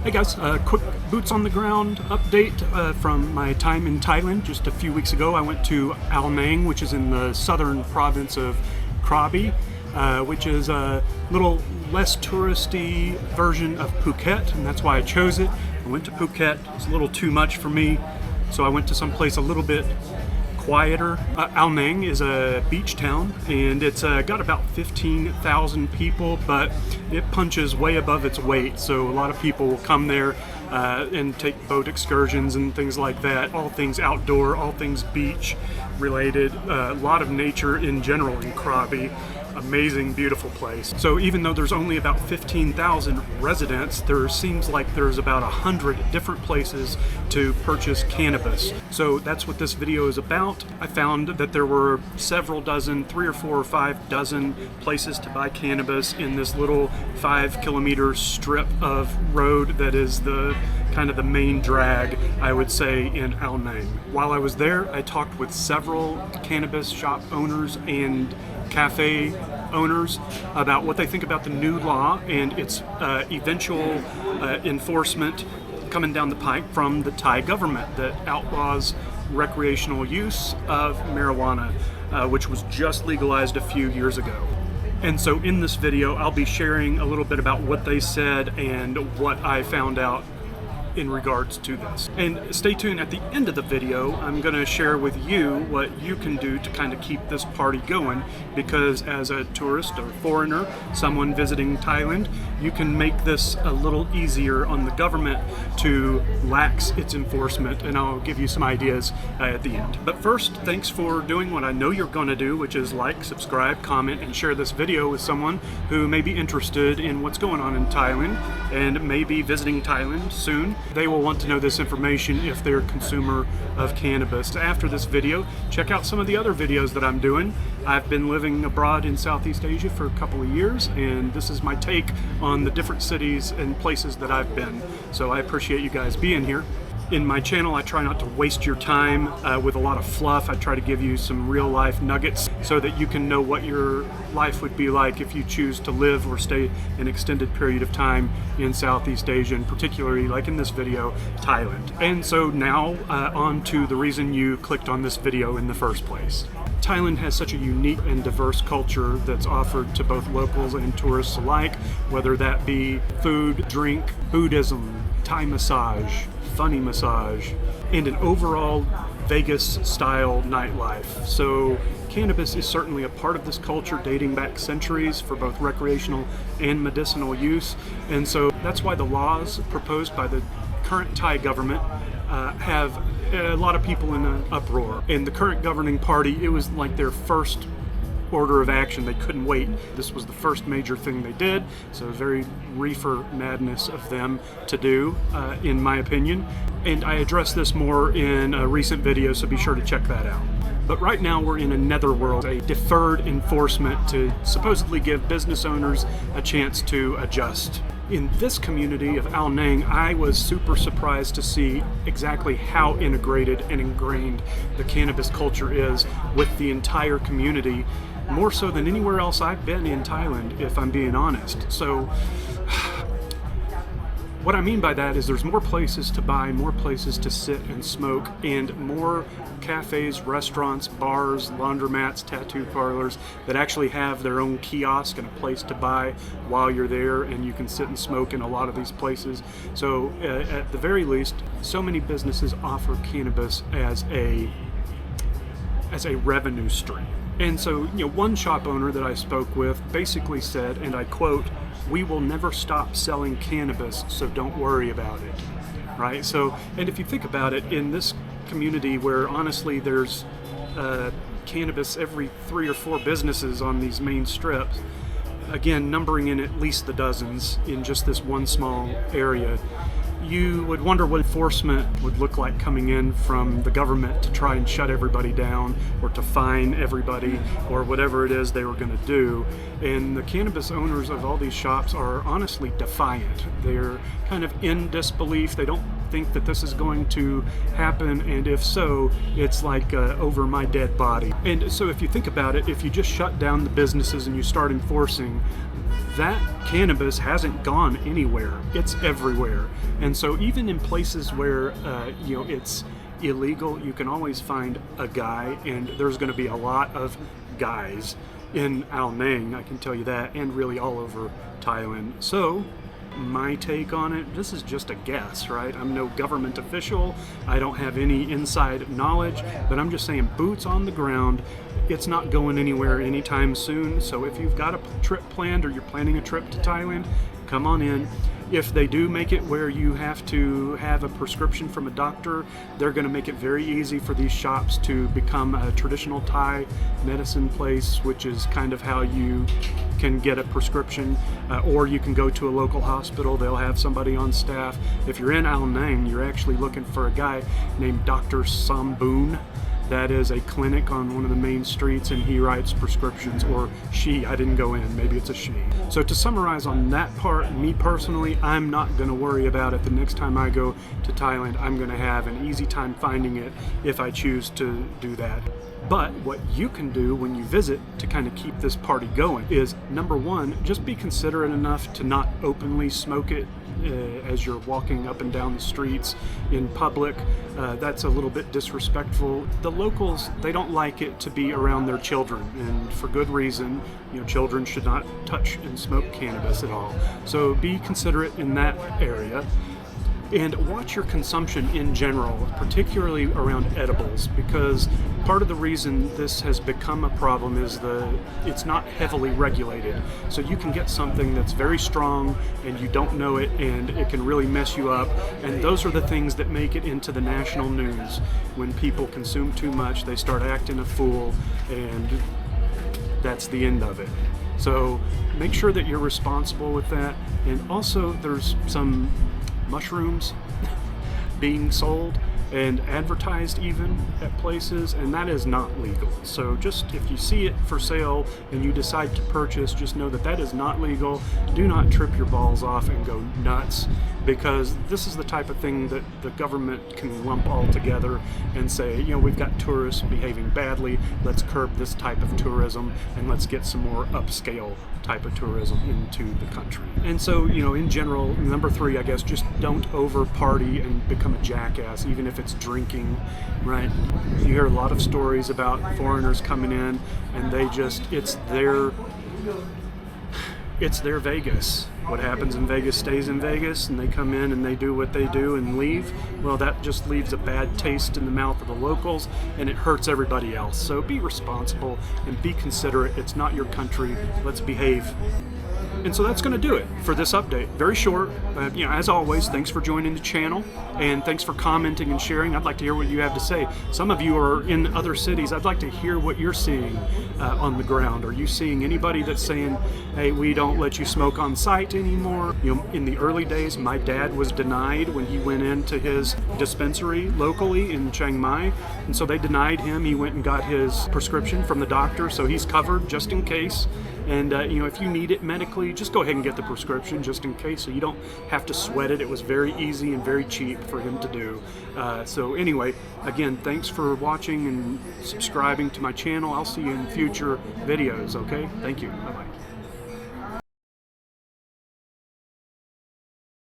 Hey guys, quick boots on the ground update from my time in Thailand. Just a few weeks ago I went to Ao Nang, which is in the southern province of Krabi, which is a little less touristy version of Phuket, and that's why I chose it. I went to Phuket, it's a little too much for me, so I went to someplace a little bit quieter. Ao Nang is a beach town, and it's got about 15,000 people, but it punches way above its weight, so a lot of people will come there and take boat excursions and things like that. All things outdoor, all things beach related, a lot of nature in general in Krabi. Amazing, beautiful place. So even though there's only about 15,000 residents, there seems like there's about 100 different places to purchase cannabis. So that's what this video is about. I found that there were several dozen, 3 or 4 or 5 dozen places to buy cannabis in this little 5-kilometer strip of road that is the kind of the main drag, I would say, in Ao Nang. While I was there, I talked with several cannabis shop owners and cafe owners about what they think about the new law and its eventual enforcement coming down the pike from the Thai government that outlaws recreational use of marijuana, which was just legalized a few years ago. And so in this video, I'll be sharing a little bit about what they said and what I found out in regards to this. And stay tuned at the end of the video. I'm going to share with you what you can do to kind of keep this party going, because as a tourist or foreigner, someone visiting Thailand, you can make this a little easier on the government to lax its enforcement, and I'll give you some ideas at the end. But first, thanks for doing what I know you're going to do, which is like, subscribe, comment, and share this video with someone who may be interested in what's going on in Thailand and may be visiting Thailand soon. They will want to know this information if they're a consumer of cannabis. After this video, check out some of the other videos that I'm doing. I've been living abroad in Southeast Asia for a couple of years, and this is my take on the different cities and places that I've been. So I appreciate you guys being here. In my channel, I try not to waste your time with a lot of fluff. I try to give you some real life nuggets so that you can know what your life would be like if you choose to live or stay an extended period of time in Southeast Asia, and particularly, like in this video, Thailand. And so now on to the reason you clicked on this video in the first place. Thailand has such a unique and diverse culture that's offered to both locals and tourists alike, whether that be food, drink, Buddhism, Thai massage, funny massage, and an overall Vegas-style nightlife. So cannabis is certainly a part of this culture dating back centuries for both recreational and medicinal use. And so that's why the laws proposed by the current Thai government have a lot of people in an uproar. And the current governing party, it was like their first order of action. They couldn't wait. This was the first major thing they did, so very reefer madness of them to do, in my opinion. And I addressed this more in a recent video, so be sure to check that out. But right now we're in a netherworld, a deferred enforcement to supposedly give business owners a chance to adjust. In this community of Ao Nang, I was super surprised to see exactly how integrated and ingrained the cannabis culture is with the entire community, more so than anywhere else I've been in Thailand, if I'm being honest. So what I mean by that is there's more places to buy, more places to sit and smoke, and more cafes, restaurants, bars, laundromats, tattoo parlors that actually have their own kiosk and a place to buy while you're there, and you can sit and smoke in a lot of these places. So at the very least, so many businesses offer cannabis as a revenue stream. And so, one shop owner that I spoke with basically said, and I quote, "We will never stop selling cannabis, so don't worry about it." Right? So, and if you think about it, in this community where honestly there's cannabis every 3 or 4 businesses on these main strips, again, numbering in at least the dozens in just this one small area, you would wonder what enforcement would look like coming in from the government to try and shut everybody down or to fine everybody or whatever it is they were going to do. And the cannabis owners of all these shops are honestly defiant. They're kind of in disbelief. They don't think that this is going to happen, and if so, it's like over my dead body. And so if you think about it, if you just shut down the businesses and you start enforcing, that cannabis hasn't gone anywhere. It's everywhere. And so even in places where it's illegal, you can always find a guy, and there's going to be a lot of guys in Ao Nang, I can tell you that, and really all over Thailand. So my take on it, this is just a guess, right? I'm no government official, I don't have any inside knowledge, but I'm just saying, boots on the ground. It's not going anywhere anytime soon. So if you've got a trip planned, or you're planning a trip to Thailand, come on in. If they do make it where you have to have a prescription from a doctor, they're going to make it very easy for these shops to become a traditional Thai medicine place, which is kind of how you can get a prescription, or you can go to a local hospital. They'll have somebody on staff. If you're in Ao Nang, you're actually looking for a guy named Dr. Samboon. That is a clinic on one of the main streets, and he writes prescriptions, or she, I didn't go in, maybe it's a she. So to summarize on that part, me personally, I'm not going to worry about it. The next time I go to Thailand, I'm going to have an easy time finding it if I choose to do that. But what you can do when you visit to kind of keep this party going is, number one, just be considerate enough to not openly smoke it as you're walking up and down the streets in public. That's a little bit disrespectful. The locals, they don't like it to be around their children, and for good reason. Children should not touch and smoke cannabis at all. So be considerate in that area. And watch your consumption in general, particularly around edibles, because part of the reason this has become a problem is it's not heavily regulated. So you can get something that's very strong and you don't know it, and it can really mess you up. And those are the things that make it into the national news. When people consume too much, they start acting a fool, and that's the end of it. So make sure that you're responsible with that. And also, there's some mushrooms being sold and advertised even at places, and that is not legal. So just if you see it for sale and you decide to purchase, just know that that is not legal. Do not trip your balls off and go nuts, because this is the type of thing that the government can lump all together and say, we've got tourists behaving badly, let's curb this type of tourism and let's get some more upscale type of tourism into the country. And so, in general, number 3, I guess, just don't over party and become a jackass, even if it's drinking, right? You hear a lot of stories about foreigners coming in, and it's their Vegas. What happens in Vegas stays in Vegas, and they come in and they do what they do and leave. Well, that just leaves a bad taste in the mouth of the locals, and it hurts everybody else. So be responsible and be considerate. It's not your country. Let's behave. And so that's going to do it for this update. Very short. As always, thanks for joining the channel, and thanks for commenting and sharing. I'd like to hear what you have to say. Some of you are in other cities. I'd like to hear what you're seeing on the ground. Are you seeing anybody that's saying, hey, we don't let you smoke on site anymore? In the early days, my dad was denied when he went into his dispensary locally in Chiang Mai, and so they denied him. He went and got his prescription from the doctor, so he's covered just in case. And if you need it medically, just go ahead and get the prescription just in case, so you don't have to sweat it. It was very easy and very cheap for him to do. So anyway, again, thanks for watching and subscribing to my channel. I'll see you in future videos, okay? Thank you. Bye-bye.